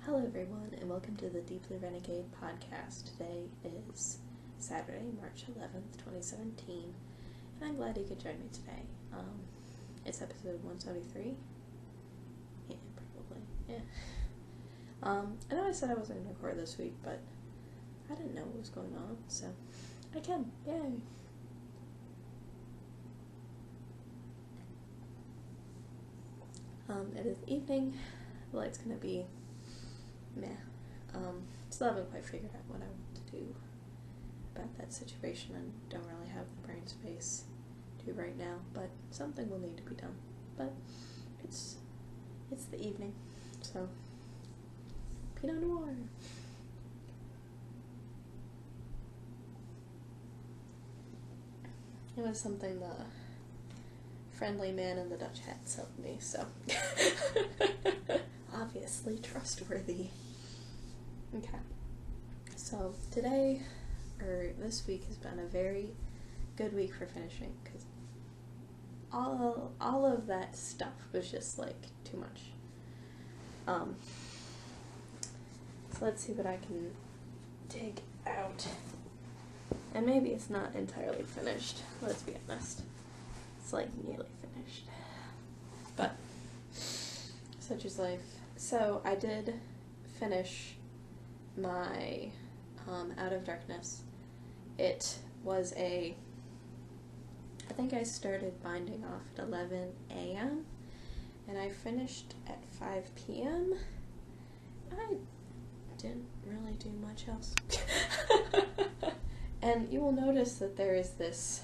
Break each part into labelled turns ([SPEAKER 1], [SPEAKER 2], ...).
[SPEAKER 1] Hello everyone, and welcome to the Deepbluerenegade podcast. Today is Saturday, March 11th, 2017, and I'm glad you could join me today. It's episode 173. Yeah, probably. Yeah. I know I said I wasn't going to record this week, but I didn't know what was going on, so I can. Yay! It is evening. The light's going to be meh. Still haven't quite figured out what I want to do about that situation and don't really have the brain space to right now, but something will need to be done. But it's the evening, so Pinot Noir. It was something the friendly man in the Dutch hat sold me, so obviously trustworthy. Okay, so today, or this week, has been a very good week for finishing, because all of that stuff was just, like, too much. So let's see what I can dig out. And maybe it's not entirely finished, let's be honest. It's, like, nearly finished. But such is life. So I did finish my Out of Darkness. It was I think I started binding off at 11 a.m. and I finished at 5 p.m. I didn't really do much else. And you will notice that there is this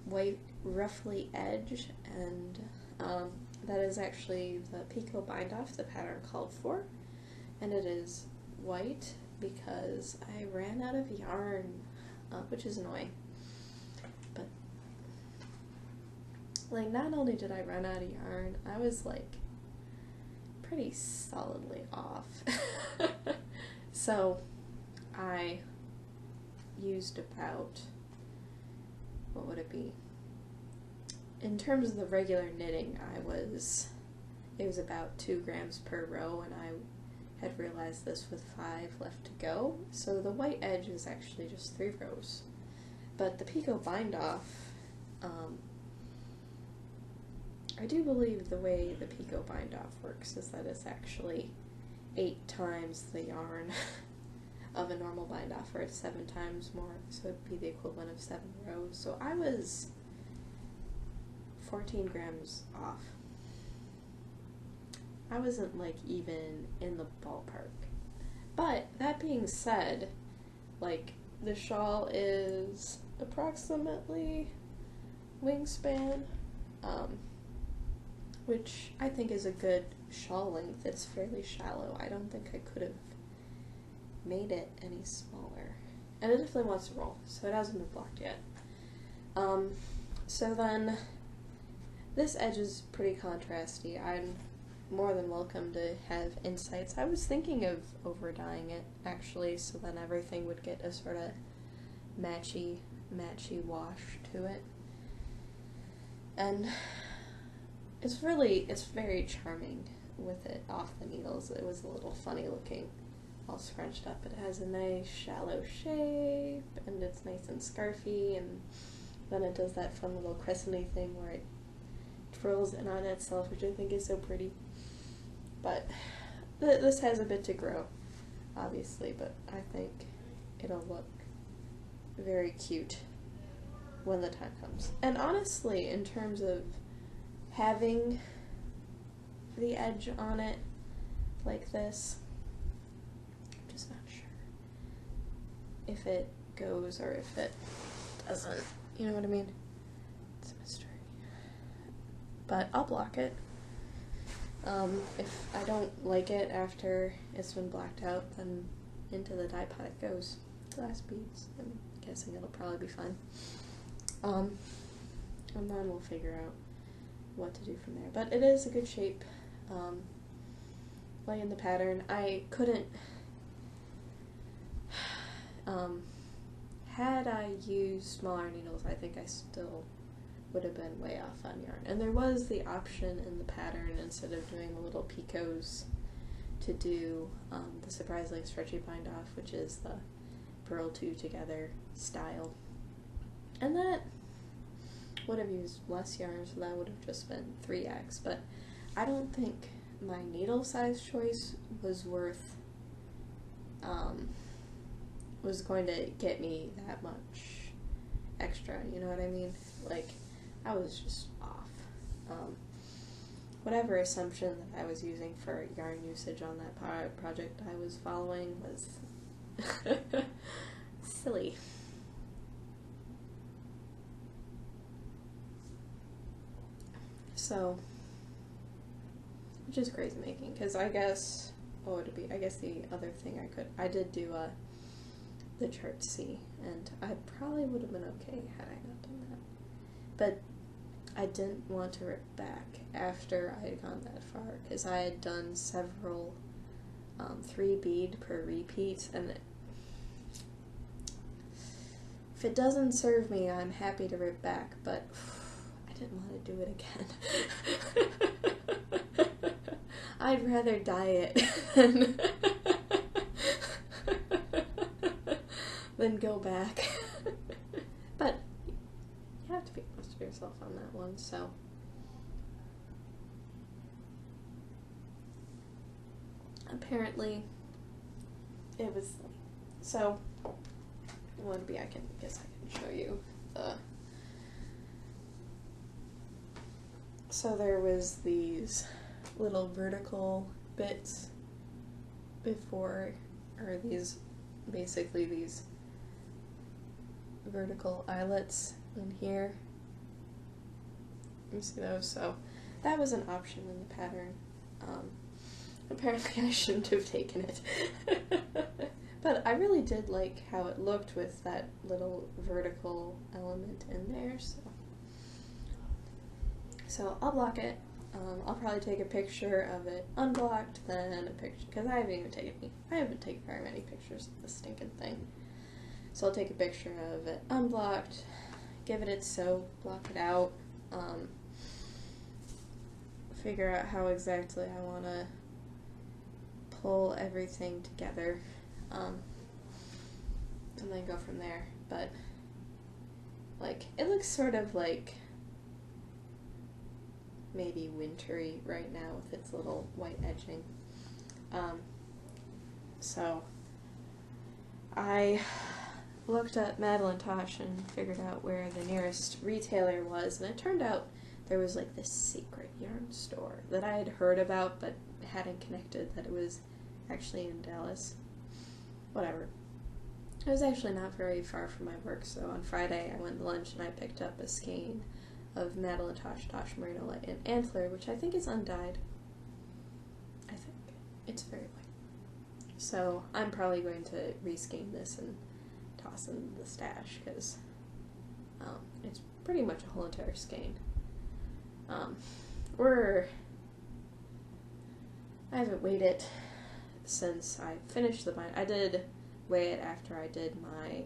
[SPEAKER 1] white ruffly edge, and that is actually the picot bind off the pattern called for, and it is white because I ran out of yarn, which is annoying. But like, not only did I run out of yarn, I was like pretty solidly off. So I used about, what would it be? In terms of the regular knitting, it was about 2 grams per row, and I had realized this with 5 left to go. So the white edge is actually just 3 rows. But the picot bind off, I do believe the way the picot bind off works is that it's actually 8 times the yarn of a normal bind off, or it's 7 times more, so it'd be the equivalent of 7 rows. So I was 14 grams off. I wasn't, like, even in the ballpark. But that being said, like, the shawl is approximately wingspan, which I think is a good shawl length. It's fairly shallow. I don't think I could have made it any smaller. And it definitely wants to roll, so it hasn't been blocked yet. So then, this edge is pretty contrasty. I'm more than welcome to have insights. I was thinking of over dyeing it, actually, so then everything would get a sort of matchy wash to it. And it's very charming with it off the needles. It was a little funny looking, all scrunched up. It has a nice shallow shape, and it's nice and scarfy, and then it does that fun little crescent-y thing where it twirls in on itself, which I think is so pretty. But this has a bit to grow, obviously, but I think it'll look very cute when the time comes. And honestly, in terms of having the edge on it like this, I'm just not sure if it goes or if it doesn't. You know what I mean? It's a mystery. But I'll block it. If I don't like it after it's been blacked out, then into the dye pot it goes. Glass beads. I'm guessing it'll probably be fine. And then we'll figure out what to do from there. But it is a good shape. Laying the pattern, I couldn't, had I used smaller needles, I think I still would have been way off on yarn. And there was the option in the pattern, instead of doing the little picots, to do the surprisingly stretchy bind off, which is the purl two together style. And that would have used less yarn, so that would have just been 3x, but I don't think my needle size choice was was going to get me that much extra, you know what I mean? Like, I was just off. Whatever assumption that I was using for yarn usage on that project I was following was silly. So, which is crazy making, because I guess, what would it be? I guess the other thing I did do the chart C, and I probably would have been okay had I not done that. But I didn't want to rip back after I had gone that far, because I had done several 3 bead per repeat, and if it doesn't serve me, I'm happy to rip back, but I didn't want to do it again. I'd rather dye it than go back. But you have to be honest with yourself on that one, so. Apparently, it was, so, what would be, I guess I can show you the, so there was these little vertical bits before, or basically these vertical eyelets in here. You see those? So that was an option in the pattern. Apparently I shouldn't have taken it. But I really did like how it looked with that little vertical element in there, so I'll block it. I'll probably take a picture of it unblocked, then a picture, because I haven't taken very many pictures of this stinking thing. So I'll take a picture of it unblocked, give it its soak, block it out, figure out how exactly I want to pull everything together, and then go from there. But, like, it looks sort of like maybe wintry right now with its little white edging. So I looked at Madeline Tosh and figured out where the nearest retailer was, and it turned out there was like this secret yarn store that I had heard about but hadn't connected that it was actually in Dallas. Whatever. It was actually not very far from my work, so on Friday I went to lunch and I picked up a skein of Madeline Tosh Merino Light and Antler, which I think is undyed. I think. It's very light. So I'm probably going to reskein this and toss in the stash, because it's pretty much a whole entire skein. I haven't weighed it since I finished the bind. I did weigh it after I did my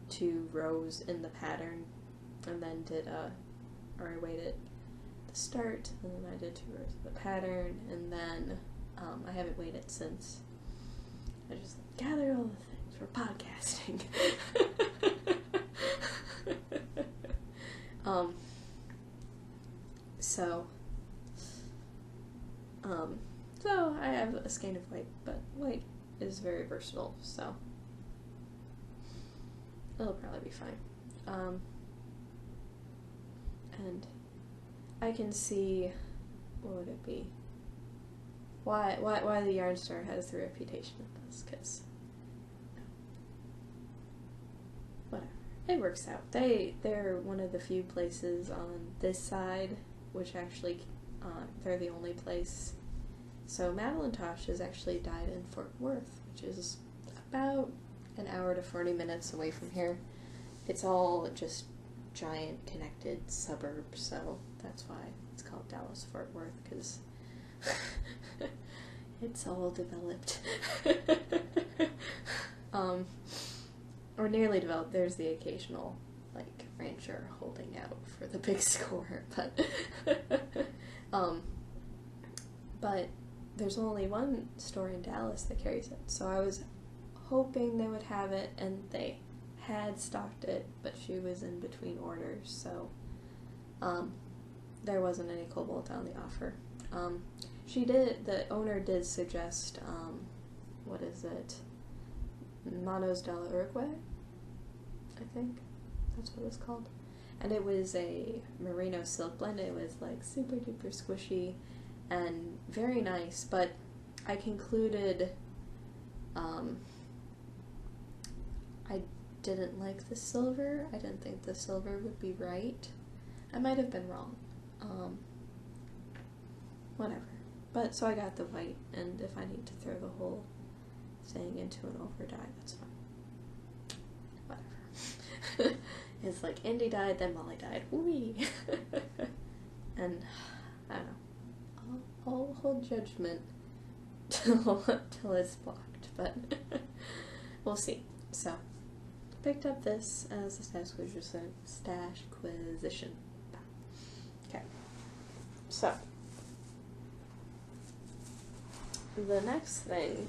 [SPEAKER 1] 2 rows in the pattern, and then I weighed it at the start, and then I did 2 rows of the pattern, and then I haven't weighed it since. I just gather all the things for podcasting. So I have a skein of white, but white is very versatile, so it'll probably be fine. And I can see, what would it be? Why the Yarn Store has the reputation of this, because whatever. It works out. They're one of the few places on this side, which actually, they're the only place. So Madeline Tosh is actually dyed in Fort Worth, which is about an hour to 40 minutes away from here. It's all just giant connected suburbs, so that's why it's called Dallas Fort Worth, because it's all developed. Or nearly developed. There's the occasional, like, rancher holding out for the big score, but there's only one store in Dallas that carries it, so I was hoping they would have it, and they had stocked it, but she was in between orders, so there wasn't any cobalt on the offer. The owner did suggest, what is it, Manos del Uruguay, I think that's what it's called, and it was a merino silk blend. It was like super duper squishy and very nice, but I concluded I didn't like the silver. I didn't think the silver would be right. I might have been wrong. Whatever. But, so I got the white, and if I need to throw the whole thing into an over dye, that's fine. Whatever. It's like Indy died, then Molly died. Whee! And, I don't know. I'll hold judgment till it's blocked, but we'll see. So, picked up this as a stashquisition. Okay. So, the next thing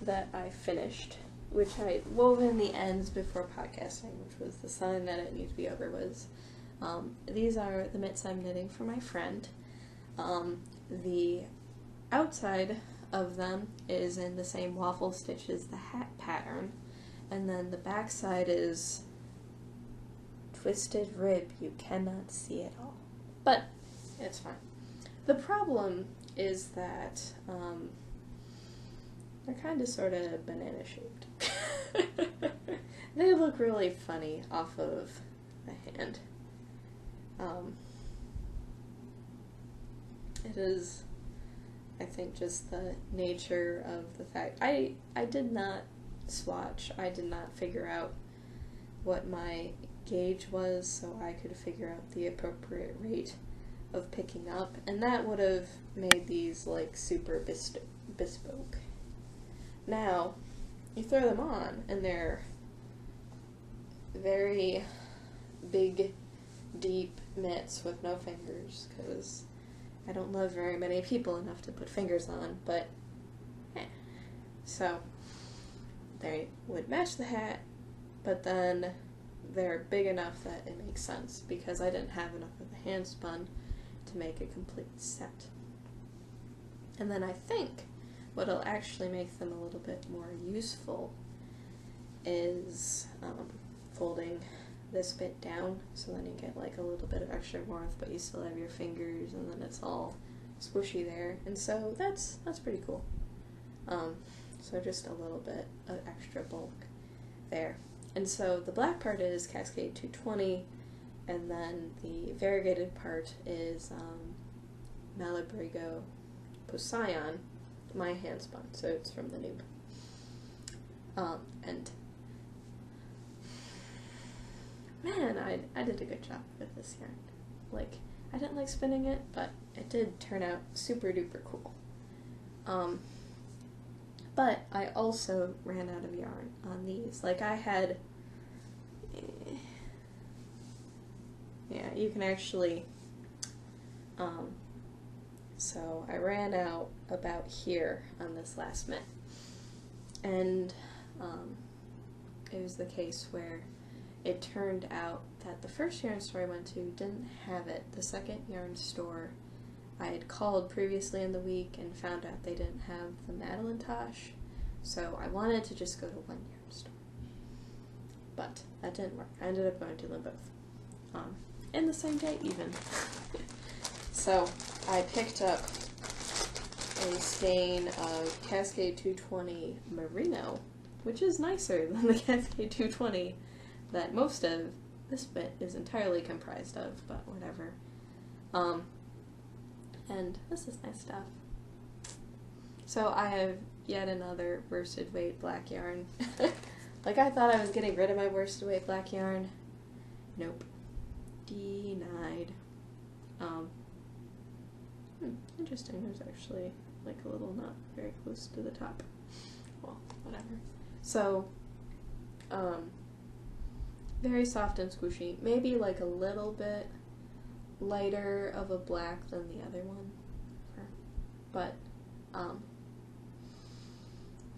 [SPEAKER 1] that I finished, which I wove in the ends before podcasting, which was the sign that it needed to be over, was these are the mitts I'm knitting for my friend. The outside of them is in the same waffle stitch as the hat pattern, and then the back side is twisted rib. You cannot see it all, but it's fine. The problem is that they're kind of sort of banana shaped. They look really funny off of the hand. It is, I think, just the nature of the fact. I did not swatch. I did not figure out what my gauge was so I could figure out the appropriate rate of picking up, and that would have made these like super bespoke. Now, you throw them on and they're very big, deep mitts with no fingers, because I don't love very many people enough to put fingers on, but so they would match the hat, but then they're big enough that it makes sense, because I didn't have enough of the hand spun to make a complete set. And then I think what'll actually make them a little bit more useful is folding this bit down, so then you get like a little bit of extra warmth, but you still have your fingers, and then it's all squishy there, and so that's pretty cool. So just a little bit of extra bulk there. And so the black part is Cascade 220, and then the variegated part is Malabrigo Poseidon, my hand spun, so it's from the noob. And man, I did a good job with this yarn. Like, I didn't like spinning it, but it did turn out super duper cool. But I also ran out of yarn on these. Like, I had, yeah, you can actually, so I ran out about here on this last mitt. And it was the case where it turned out that the first yarn store I went to didn't have it. The second yarn store I had called previously in the week and found out they didn't have the Madelinetosh, so I wanted to just go to one yarn store. But that didn't work. I ended up going to them both. In the same day even. So I picked up a skein of Cascade 220 Merino, which is nicer than the Cascade 220 that most of this bit is entirely comprised of, but whatever. And this is nice stuff. So I have yet another worsted weight black yarn. Like, I thought I was getting rid of my worsted weight black yarn. Nope. Denied. Interesting, there's actually like a little knot very close to the top. Well, whatever. So, very soft and squishy. Maybe like a little bit lighter of a black than the other one. But Um,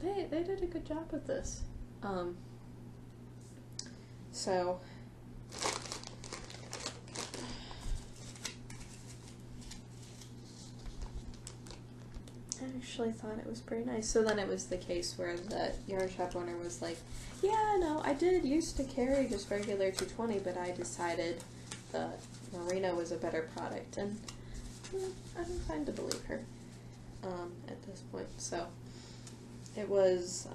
[SPEAKER 1] they did a good job with this. So I actually thought it was pretty nice. So then it was the case where the yarn shop owner was like, yeah, no, I did used to carry just regular 220, but I decided the merino was a better product, and I'm inclined to believe her at this point. So it was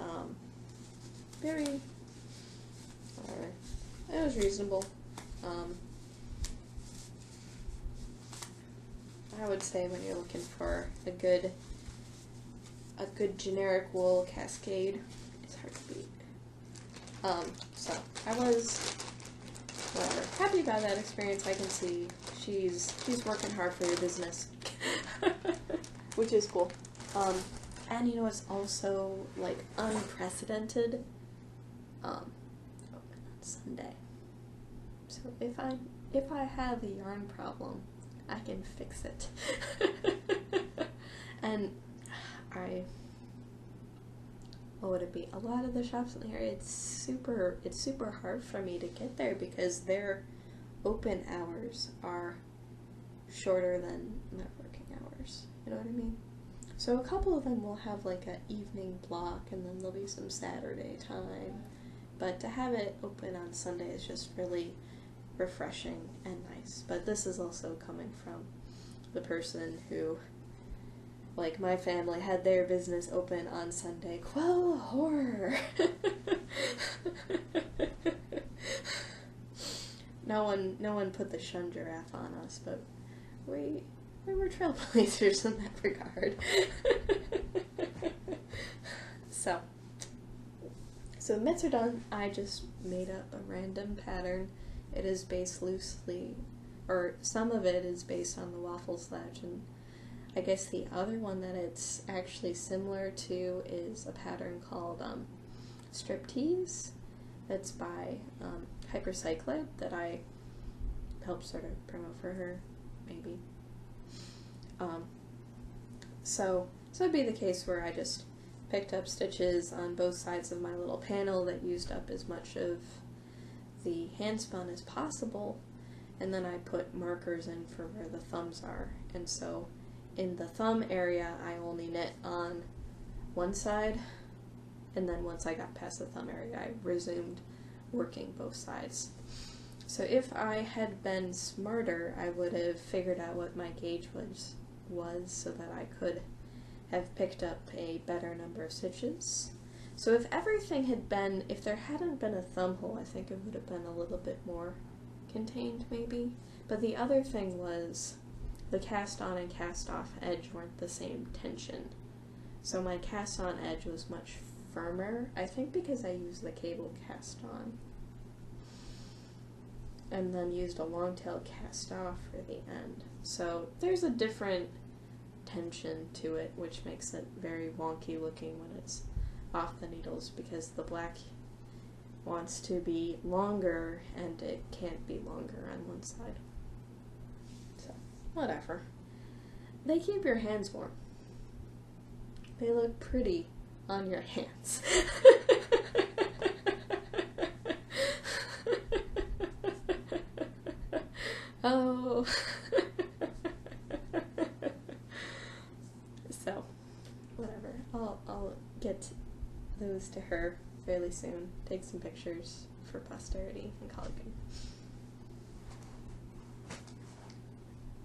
[SPEAKER 1] very, whatever, it was reasonable. I would say when you're looking for a good generic wool cascade, it's hard to beat. So I was, whatever, happy about that experience. I can see she's working hard for your business, which is cool. And you know what's also like unprecedented? Open on Sunday. So if I have a yarn problem, I can fix it. And what would it be? A lot of the shops in the area, it's super hard for me to get there because their open hours are shorter than their working hours. You know what I mean? So a couple of them will have like an evening block, and then there'll be some Saturday time. But to have it open on Sunday is just really refreshing and nice. But this is also coming from the person who, like, my family had their business open on Sunday. Quell horror! No one put the shun giraffe on us, but we were trailblazers in that regard. So mitts are done. I just made up a random pattern. It is based loosely, or some of it is based on the waffle sledge, and I guess the other one that it's actually similar to is a pattern called Striptease. That's by Hypercyclid that I helped sort of promote for her, maybe. So it'd be the case where I just picked up stitches on both sides of my little panel that used up as much of the hand spun as possible, and then I put markers in for where the thumbs are. And so in the thumb area, I only knit on one side, and then once I got past the thumb area, I resumed working both sides. So if I had been smarter, I would have figured out what my gauge was so that I could have picked up a better number of stitches. So if everything had been, if there hadn't been a thumb hole, I think it would have been a little bit more contained maybe. But the other thing was the cast on and cast off edge weren't the same tension. So my cast on edge was much firmer, I think because I used the cable cast on. And then used a long tail cast off for the end. So there's a different tension to it, which makes it very wonky looking when it's off the needles, because the black wants to be longer and it can't be longer on one side. So, whatever. They keep your hands warm. They look pretty on your hands. Oh. So, whatever. I'll get those to her fairly soon. Take some pictures for posterity and call it good.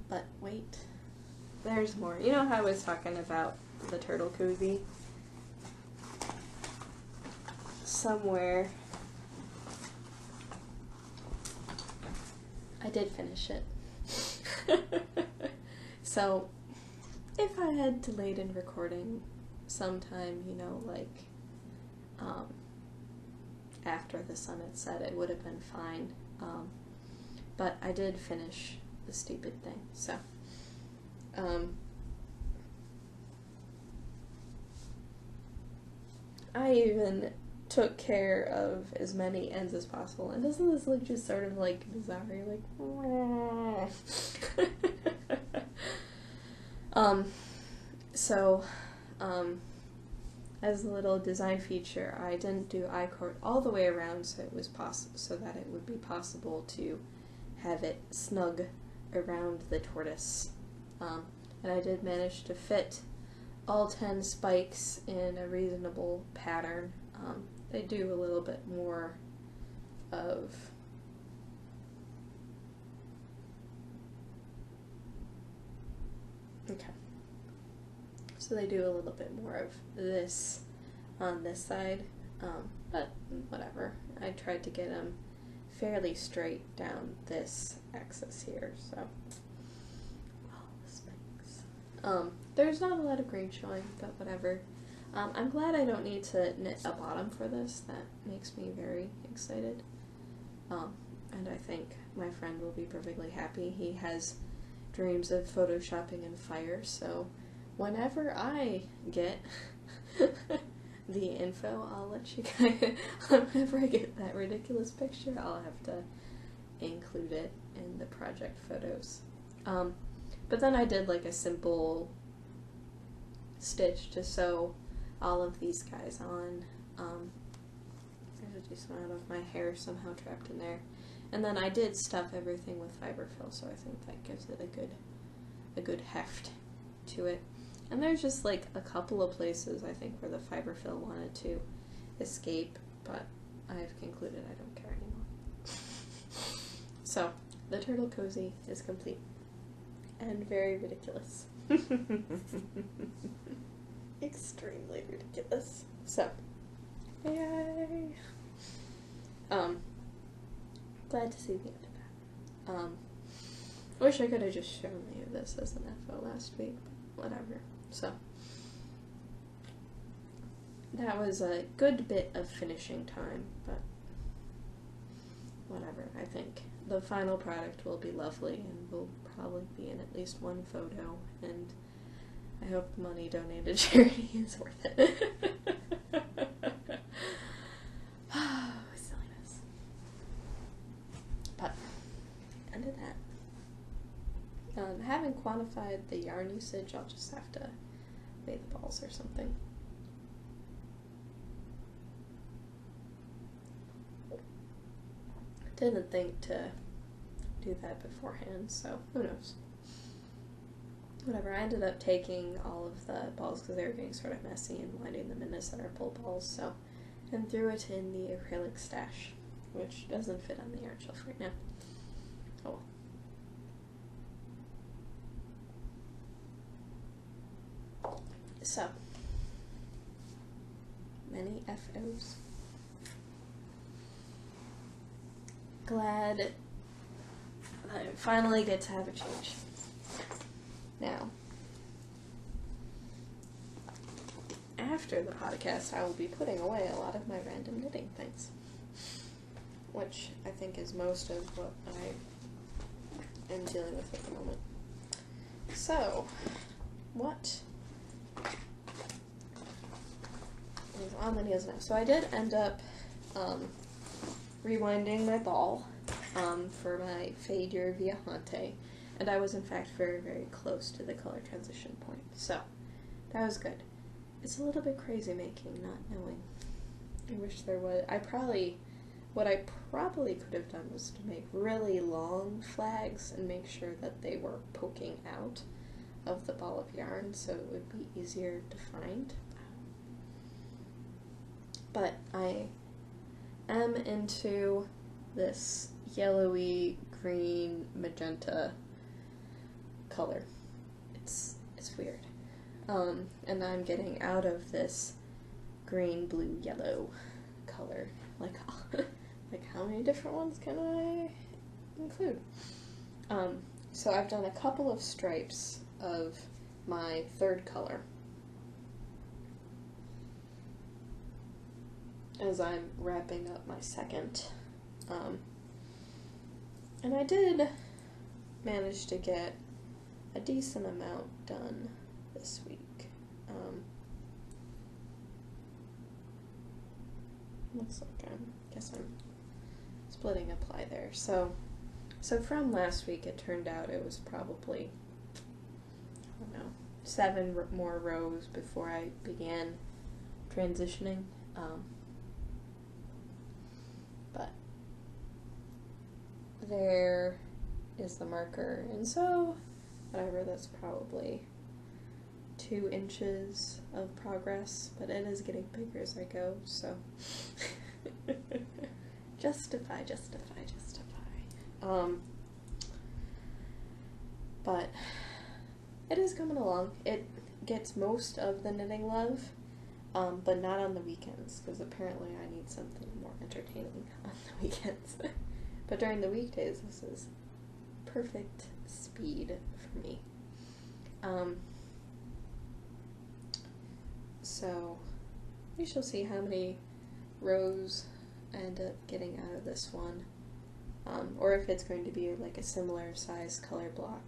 [SPEAKER 1] But wait, there's more. You know how I was talking about the turtle koozie? Somewhere I did finish it. So if I had delayed in recording sometime, you know, like after the sun had set, it would have been fine. But I did finish the stupid thing. So I even took care of as many ends as possible. And doesn't this look just sort of like bizarre? You're like, so as a little design feature, I didn't do I-cord all the way around so it was so that it would be possible to have it snug around the tortoise. And I did manage to fit all 10 spikes in a reasonable pattern. They do a little bit more of so they do a little bit more of this on this side, but whatever. I tried to get them fairly straight down this axis here, so all the spikes. There's not a lot of green showing, but whatever. I'm glad I don't need to knit a bottom for this. That makes me very excited. And I think my friend will be perfectly happy. He has dreams of photoshopping in fire, so whenever I get the info, I'll let you guys, whenever I get that ridiculous picture, I'll have to include it in the project photos. But then I did like a simple stitch to sew all of these guys on. There's a decent amount of my hair somehow trapped in there. And then I did stuff everything with fiberfill, so I think that gives it a good heft to it. And there's just like a couple of places I think where the fiberfill wanted to escape, but I've concluded I don't care anymore. So the turtle cozy is complete and very ridiculous. Extremely ridiculous. So yay! Glad to see the end of that. Wish I could have just shown you this as an FO last week, but whatever. So that was a good bit of finishing time, but whatever. I think the final product will be lovely and will probably be in at least one photo, and I hope the money donated to charity is worth it. Silliness. But end of that. Haven't quantified the yarn usage. I'll just have to weigh the balls or something. Didn't think to do that beforehand, so who knows. Whatever, I ended up taking all of the balls because they were getting sort of messy and winding them into center pull balls, so, and threw it in the acrylic stash, which doesn't fit on the yarn shelf right now. Oh well. So, many FOs. Glad I finally get to have a change. Now, after the podcast, I will be putting away a lot of my random knitting things, which I think is most of what I am dealing with at the moment. So, what is on the needles now? So I did end up rewinding my ball for my Fade Your Viajante, and I was in fact very, very close to the color transition point, so that was good. It's a little bit crazy making, not knowing. I wish there was, what I probably could have done was to make really long flags and make sure that they were poking out of the ball of yarn so it would be easier to find. But I am into this yellowy, green, magenta color. It's weird. And I'm getting out of this green, blue, yellow color. Like how many different ones can I include? So I've done a couple of stripes of my third color as I'm wrapping up my second. And I did manage to get a decent amount done this week. Looks like guess I'm splitting a ply there. So from last week, it turned out it was probably, I don't know, 7 more rows before I began transitioning. But there is the marker, and so whatever, that's probably 2 inches of progress, but it is getting bigger as I go, so justify. But it is coming along. It gets most of the knitting love, but not on the weekends, because apparently I need something more entertaining on the weekends. But during the weekdays, this is perfect speed for me. So we shall see how many rows I end up getting out of this one, or if it's going to be like a similar size color block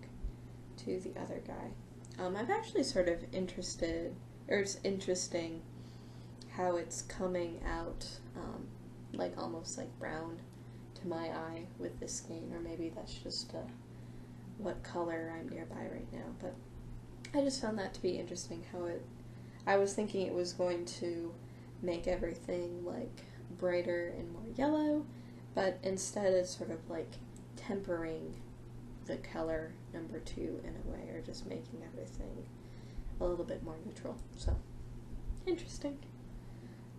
[SPEAKER 1] to the other guy. I'm actually sort of interested, or it's interesting how it's coming out like almost like brown to my eye with this skein, or maybe that's just what color I'm nearby right now, but I just found that to be interesting how I was thinking it was going to make everything like brighter and more yellow, but instead it's sort of like tempering the color number 2 in a way, or just making everything a little bit more neutral. So interesting.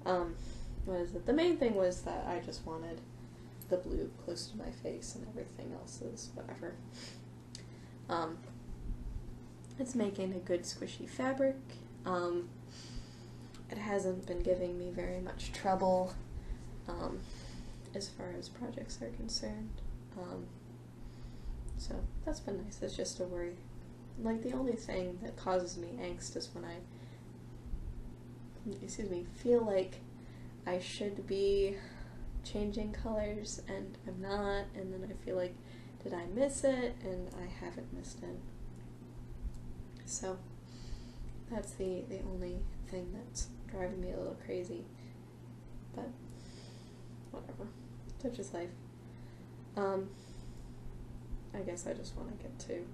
[SPEAKER 1] What is it? The main thing was that I just wanted the blue close to my face, and everything else is whatever. It's making a good squishy fabric. It hasn't been giving me very much trouble as far as projects are concerned. So that's been nice. It's just a worry. Like, the only thing that causes me angst is when I, feel like I should be changing colors and I'm not, and then I feel like, did I miss it? And I haven't missed it. So that's the only thing that's driving me a little crazy, but whatever, such is life. I guess I just want to get to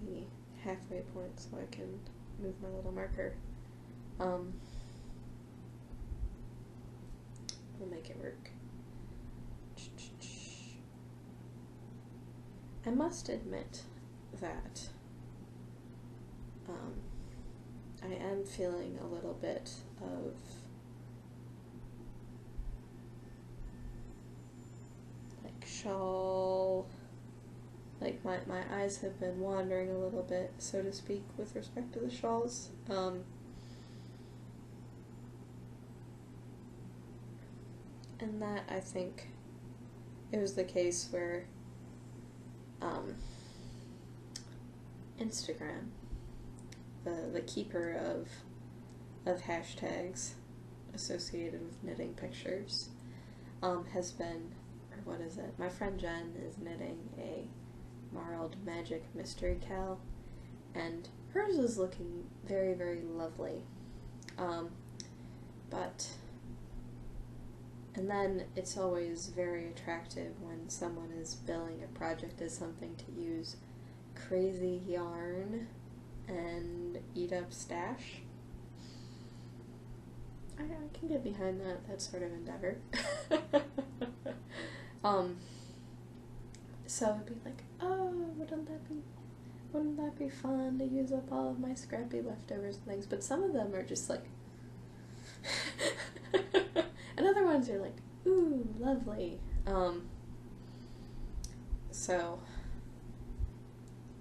[SPEAKER 1] the halfway point so I can move my little marker. We'll make it work. I must admit that I am feeling a little bit of like shawl, like my eyes have been wandering a little bit, so to speak, with respect to the shawls. And that, I think, it was the case where Instagram, the keeper of hashtags associated with knitting pictures, has been, or what is it? My friend Jen is knitting a Marled Magic Mystery Cal, and hers is looking very, very lovely. And then it's always very attractive when someone is billing a project as something to use crazy yarn and eat up stash. I can get behind that sort of endeavor. So it'd be like, oh, wouldn't that be fun to use up all of my scrappy leftovers and things? But some of them are just like, and other ones are like, ooh, lovely. So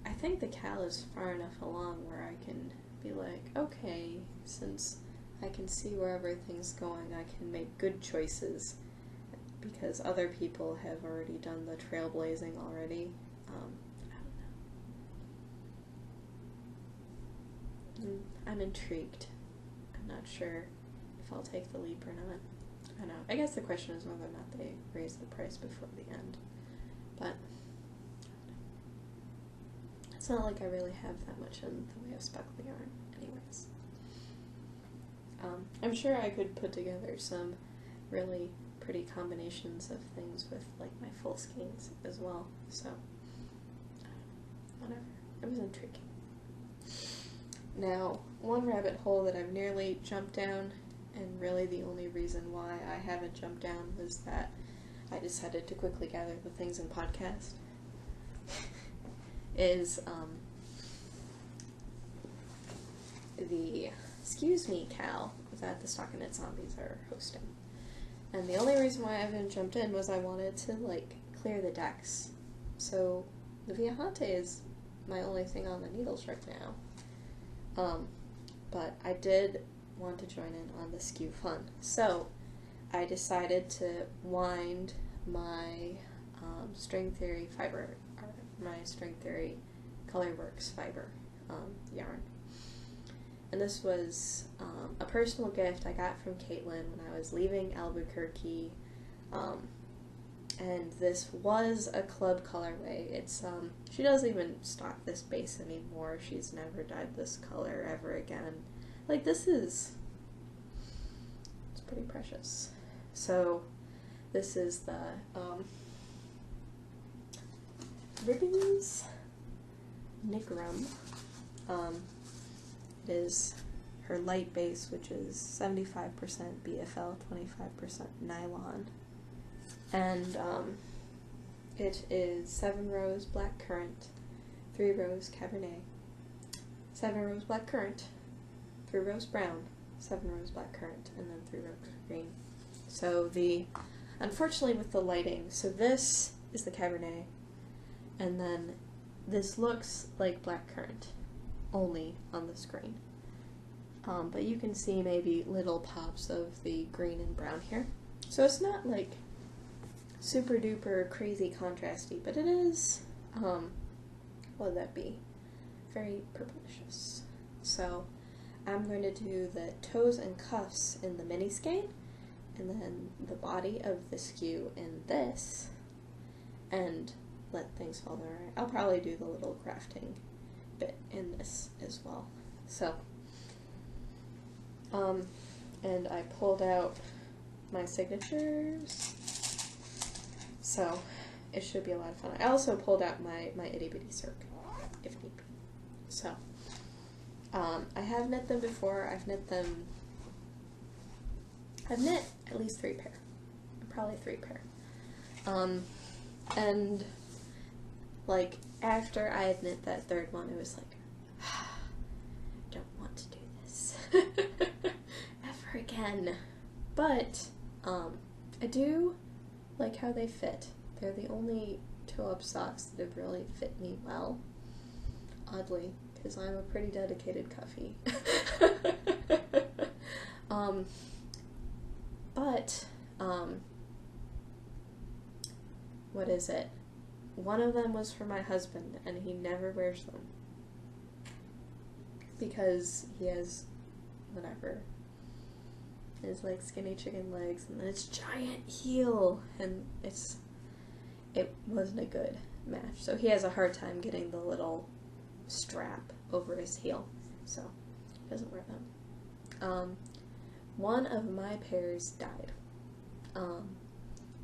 [SPEAKER 1] I think the cal is far enough along where I can be like, okay, since I can see where everything's going, I can make good choices, because other people have already done the trailblazing already. I don't know. I'm intrigued. I'm not sure if I'll take the leap or not. I don't know. I guess the question is whether or not they raise the price before the end. But it's not like I really have that much in the way of speckle yarn anyways. I'm sure I could put together some really pretty combinations of things with like my full skeins as well, so whatever. It was intriguing. Now, one rabbit hole that I've nearly jumped down, and really the only reason why I haven't jumped down was that I decided to quickly gather the things in podcast, is the Excuse Me Cal that the Stockinette Zombies are hosting. And the only reason why I haven't jumped in was I wanted to, like, clear the decks. So, the Viajante is my only thing on the needles right now. But I did want to join in on the skew fun. So, I decided to wind my string theory fiber, or my string theory Colorworks fiber yarn. And this was a personal gift I got from Caitlin when I was leaving Albuquerque. And this was a club colorway. It's, she doesn't even stock this base anymore. She's never dyed this color ever again. Like, it's pretty precious. So, this is the, Ribbons Nigrum. It is her light base, which is 75% BFL, 25% nylon. And it is 7 rows black currant, 3 rows Cabernet, 7 rows black currant, 3 rows brown, 7 rows black currant, and then 3 rows green. So unfortunately with the lighting, so this is the Cabernet, and then this looks like black currant, only on the screen. But you can see maybe little pops of the green and brown here. So it's not like super duper crazy contrasty, but it is, what would that be? Very purplicious. So I'm going to do the toes and cuffs in the mini skein, and then the body of the skew in this, and let things fall there. I'll probably do the little crafting bit in this as well. So, and I pulled out my signatures, so it should be a lot of fun. I also pulled out my itty bitty circ, if need be. So, I have knit them before. I've knit at least 3 pair, probably 3 pair. And like after I had knit that 3rd one, it was like, don't want to do this ever again. But I do like how they fit. They're the only toe-up socks that have really fit me well, oddly, because I'm a pretty dedicated cuffie. But what is it? One of them was for my husband, and he never wears them because he has whatever, his like skinny chicken legs and then it's giant heel, and it wasn't a good match. So he has a hard time getting the little strap over his heel, so he doesn't wear them. One of my pairs died.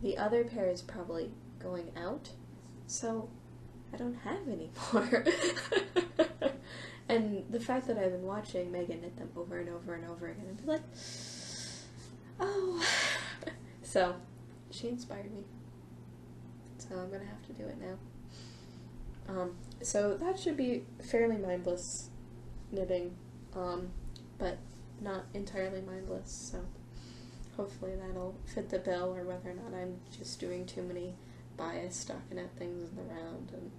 [SPEAKER 1] The other pair is probably going out, so I don't have any more. And the fact that I've been watching Megan knit them over and over and over again, and be like, oh. So she inspired me, so I'm gonna have to do it now. So that should be fairly mindless knitting, but not entirely mindless, so hopefully that'll fit the bill, or whether or not I'm just doing too many bias stockinette things in the round, and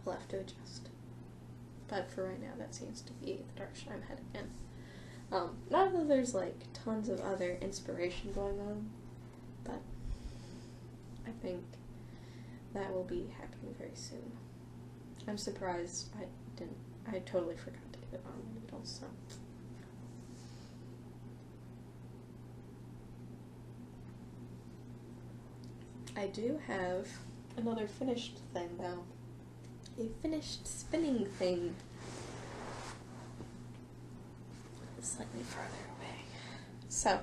[SPEAKER 1] we'll have to adjust. But for right now, that seems to be the direction I'm heading in. Not that there's like tons of other inspiration going on, but I think that will be happening very soon. I'm surprised I totally forgot to get it on the needles, so. I do have another finished thing, though. A finished spinning thing. Slightly farther away. So,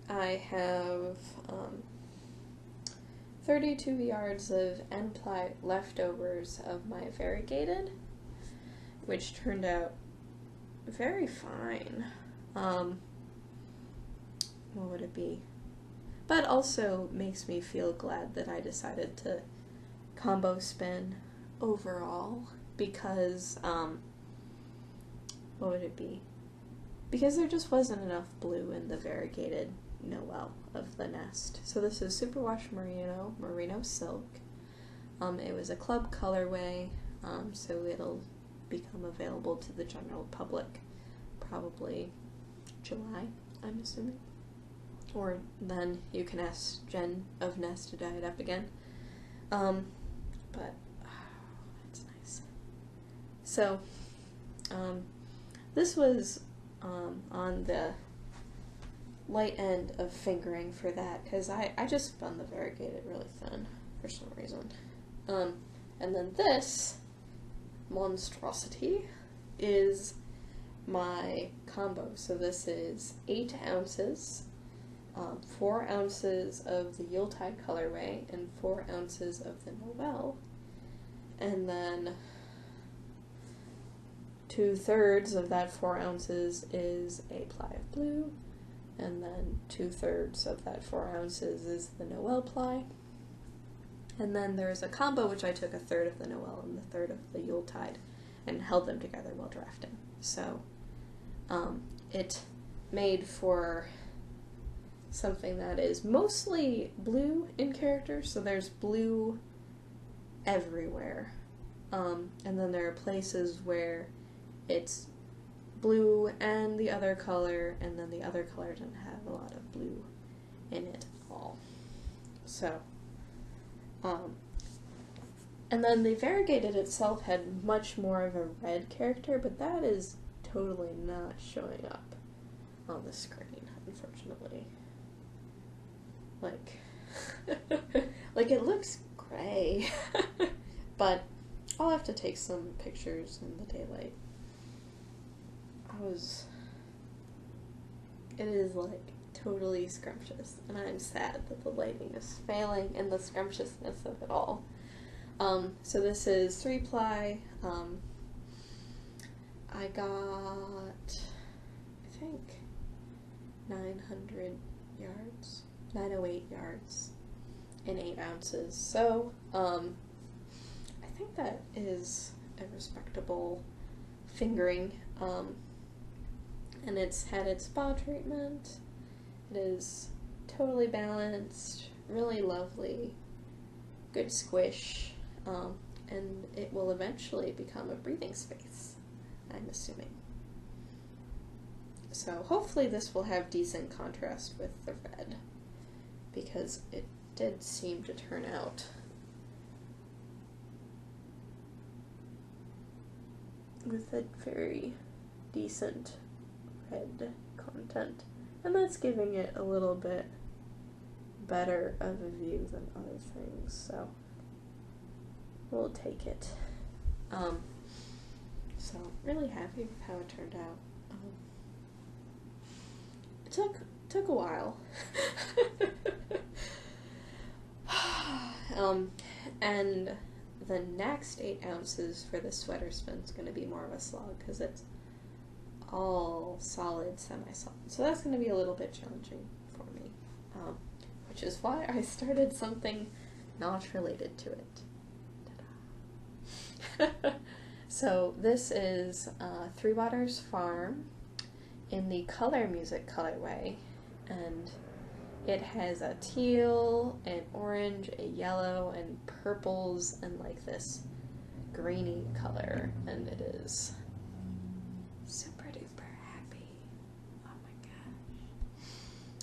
[SPEAKER 1] I have 32 yards of end ply leftovers of my variegated, which turned out very fine. What would it be? But also makes me feel glad that I decided to combo spin overall, because, what would it be? Because there just wasn't enough blue in the variegated Noel of the nest. So this is Superwash Merino Silk. It was a club colorway, so it'll become available to the general public probably July, I'm assuming. Or then you can ask Jen of Nest to dye it up again. But it's nice. So this was on the light end of fingering for that, because I just spun the variegated really thin for some reason. And then this monstrosity is my combo. So this is 8 ounces, 4 ounces of the Yuletide colorway, and 4 ounces of the Noel, and then 2/3 of that 4 ounces is a ply of blue, and then 2/3 of that 4 ounces is the Noel ply. And then there's a combo which I took 1/3 of the Noel and 1/3 of the Yuletide and held them together while drafting. So it made for something that is mostly blue in character, so there's blue everywhere. And then there are places where it's blue and the other color, and then the other color doesn't have a lot of blue in it at all. So, and then the variegated itself had much more of a red character, but that is totally not showing up on the screen, unfortunately. Like, like it looks gray, but I'll have to take some pictures in the daylight. It is like totally scrumptious, and I'm sad that the lighting is failing in the scrumptiousness of it all. So this is 3-ply. I got, I think, 908 yards in 8 ounces. So, I think that is a respectable fingering. And it's had its spa treatment. It is totally balanced, really lovely, good squish, and it will eventually become a breathing space, I'm assuming. So hopefully this will have decent contrast with the red, because it did seem to turn out with a very decent red content, and that's giving it a little bit better of a view than other things, so we'll take it. So really happy with how it turned out. It took a while. And the next 8 ounces for the sweater spin is going to be more of a slog, because it's all solid, semi-solid. So that's going to be a little bit challenging for me, which is why I started something not related to it. Ta-da! So this is Three Waters Farm in the Color Music colorway, and it has a teal, an orange, a yellow, and purples, and like this greeny color, and it is super duper happy. Oh my gosh.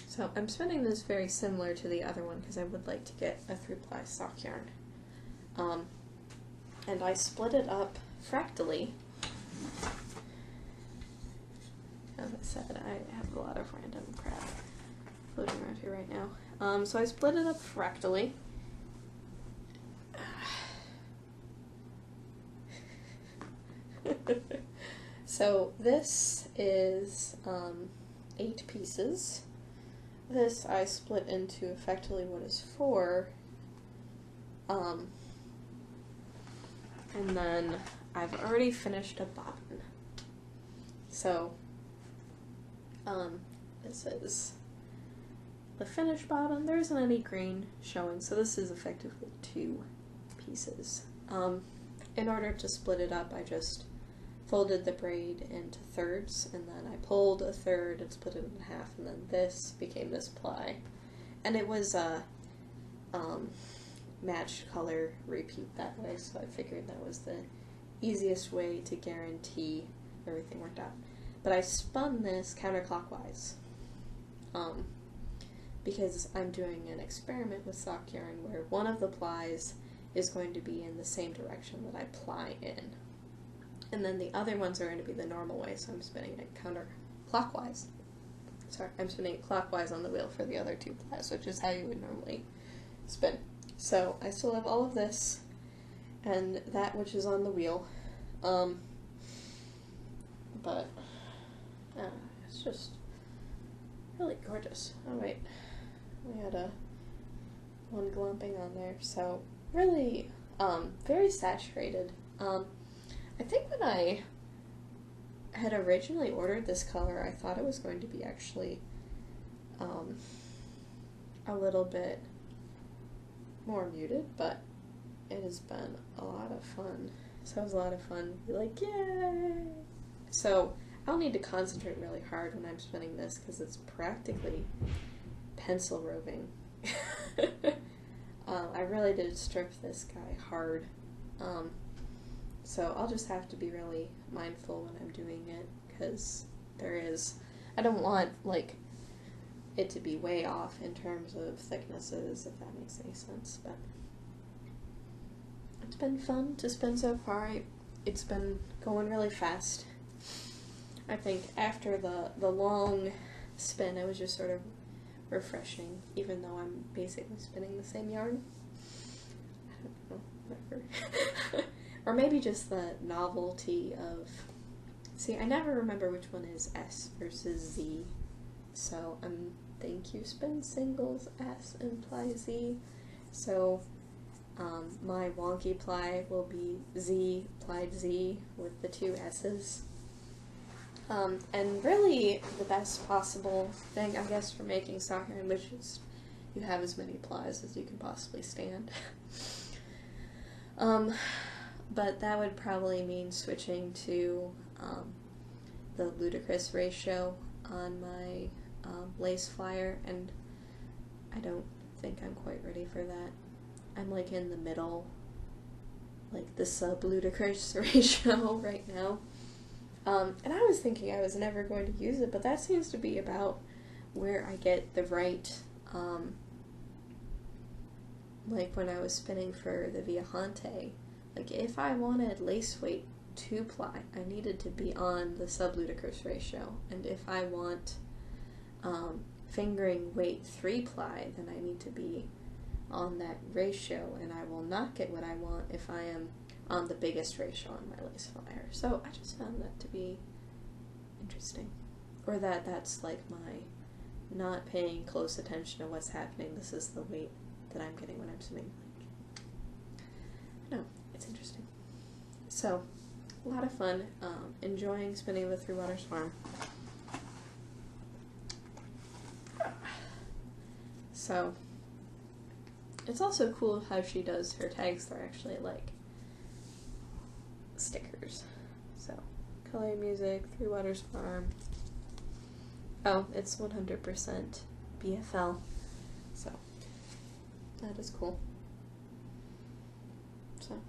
[SPEAKER 1] So I'm spinning this very similar to the other one because I would like to get a 3-ply sock yarn. And I split it up fractally. As I said, I have a lot of random crap floating around here right now. So I split it up fractally. So this is 8 pieces. This I split into effectively what is 4. And then I've already finished a bobbin. So, this is the finished bobbin. There isn't any green showing, so this is effectively 2 pieces. In order to split it up, I just folded the braid into thirds, and then I pulled a third and split it in half, and then this became this ply. And it was a matched color repeat that way, so I figured that was the easiest way to guarantee everything worked out. But I spun this counterclockwise, because I'm doing an experiment with sock yarn where one of the plies is going to be in the same direction that I ply in. And then the other ones are going to be the normal way, so I'm spinning it counterclockwise. Sorry, I'm spinning it clockwise on the wheel for the other 2 plies, which is how you would normally spin. So I still have all of this and that which is on the wheel, but it's just really gorgeous. Oh wait, we had one glumping on there, so really very saturated. I think when I had originally ordered this color, I thought it was going to be actually a little bit more muted, but it has been a lot of fun. So it was a lot of fun to be like, yay! So I'll need to concentrate really hard when I'm spinning this because it's practically pencil roving. I really did strip this guy hard. So I'll just have to be really mindful when I'm doing it, because I don't want, like, it to be way off in terms of thicknesses, if that makes any sense, but it's been fun to spin so far. It's been going really fast. I think after the long spin, it was just sort of refreshing, even though I'm basically spinning the same yarn. I don't know, whatever. Or maybe just the novelty of... See, I never remember which one is S versus Z. So think you spin singles S and ply Z. So my wonky ply will be Z, plied Z with the 2 S's. And really the best possible thing, I guess, for making sock yarn, which is you have as many plies as you can possibly stand. But that would probably mean switching to the ludicrous ratio on my lace flyer, and I don't think I'm quite ready for that. I'm like in the middle, like the sub-ludicrous ratio right now. And I was thinking I was never going to use it, but that seems to be about where I get the right, like when I was spinning for the Viajante. Like, if I wanted lace weight 2 ply, I needed to be on the sub-ludicrous ratio. And if I want fingering weight 3 ply, then I need to be on that ratio, and I will not get what I want if I am on the biggest ratio on my lace flyer. So I just found that to be interesting. Or that's like my not paying close attention to what's happening. This is the weight that I'm getting when I'm spinning. No. It's interesting. So, a lot of fun. Enjoying spinning the Three Waters Farm. So, it's also cool how she does her tags. They're actually like stickers. So, Color Music, Three Waters Farm. Oh, it's 100% BFL. So, that is cool. So,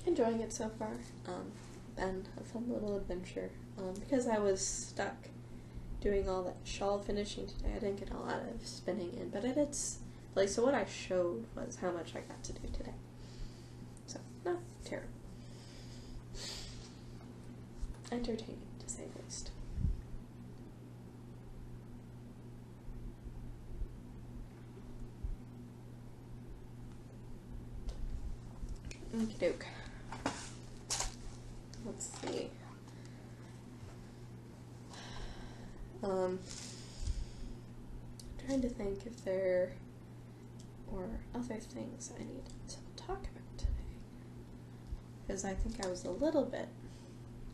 [SPEAKER 1] enjoying it so far. Been a fun little adventure. Because I was stuck doing all that shawl finishing today, I didn't get a lot of spinning in, but it's like, so what I showed was how much I got to do today. So, not terrible. Entertaining, to say the least. Okie doke. Let's see. Trying to think if there were other things I needed to talk talk about today. Because I think I was a little bit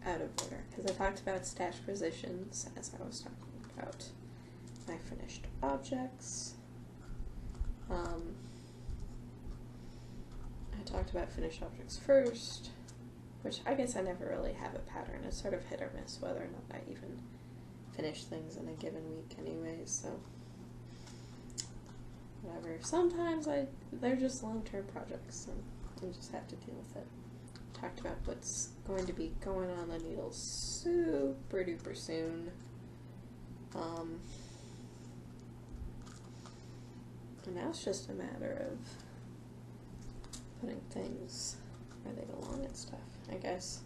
[SPEAKER 1] out of order. Because I talked about stash positions as I was talking about my finished objects. I talked about finished objects first, which I guess I never really have a pattern. It's sort of hit or miss whether or not I even finish things in a given week anyways, so whatever. Sometimes they're just long-term projects, and you just have to deal with it. Talked about what's going to be going on the needles super duper soon. And now it's just a matter of putting things where they belong and stuff. I guess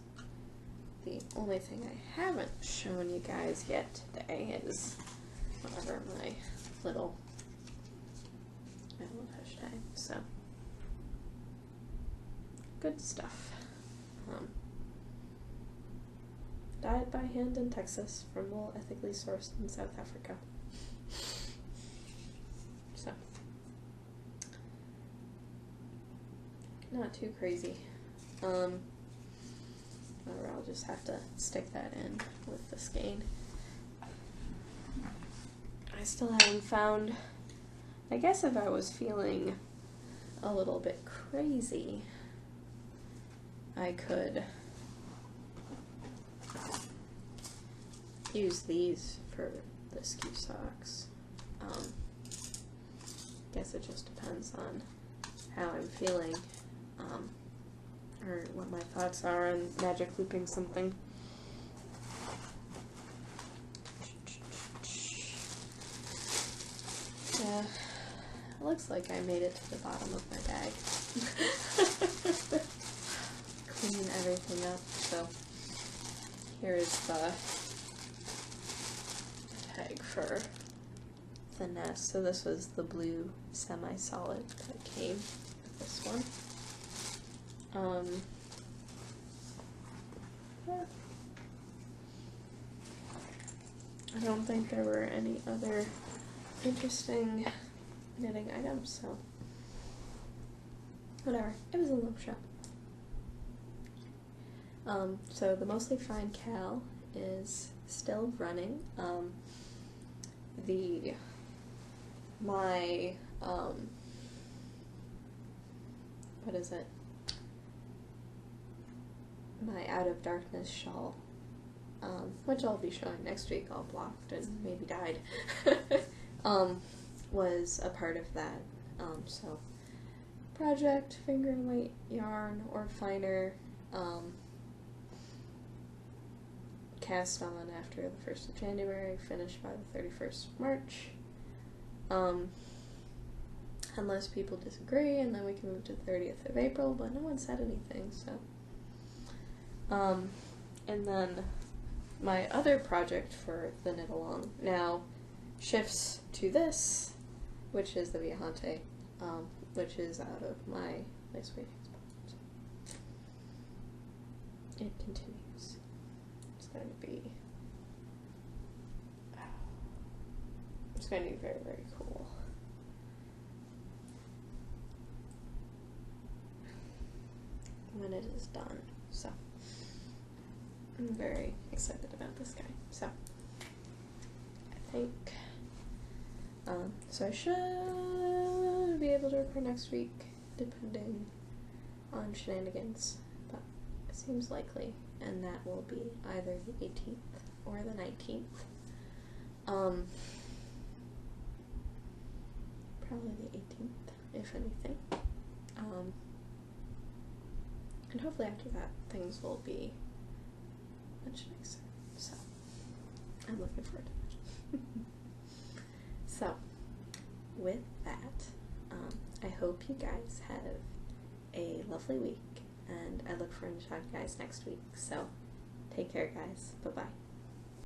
[SPEAKER 1] the only thing I haven't shown you guys yet today is whatever my little hashtag. So good stuff. Dyed by hand in Texas from wool ethically sourced in South Africa. So not too crazy. Or I'll just have to stick that in with the skein. I still haven't found, I guess if I was feeling a little bit crazy, I could use these for the ski socks. Guess it just depends on how I'm feeling, or what my thoughts are on magic looping something. Yeah, it looks like I made it to the bottom of my bag. Clean everything up, so here is the tag for the nest. So this was the blue semi-solid that came with this one. Yeah. I don't think there were any other interesting knitting items, so whatever. It was a little show. So the Mostly Fine Cal is still running. What is it? My Out of Darkness shawl, which I'll be showing next week, all blocked and maybe dyed, was a part of that. So project, finger and weight yarn or finer, cast on after the 1st of January, finished by the 31st of March. Unless people disagree, and then we can move to the 30th of April, but no one said anything, so. And then my other project for the knit along now shifts to this, which is the Viajante, which is out of my lace weighting spot. It continues. It's going to be very, very cool. When it is done, so I'm very excited about this guy. So I think so I should be able to record next week, depending on shenanigans, but it seems likely, and that will be either the 18th or the 19th. Probably the 18th, if anything. And hopefully after that, things will be much nicer. So, I'm looking forward to it. So, with that, I hope you guys have a lovely week, and I look forward to talking to you guys next week. So, take care, guys. Bye-bye.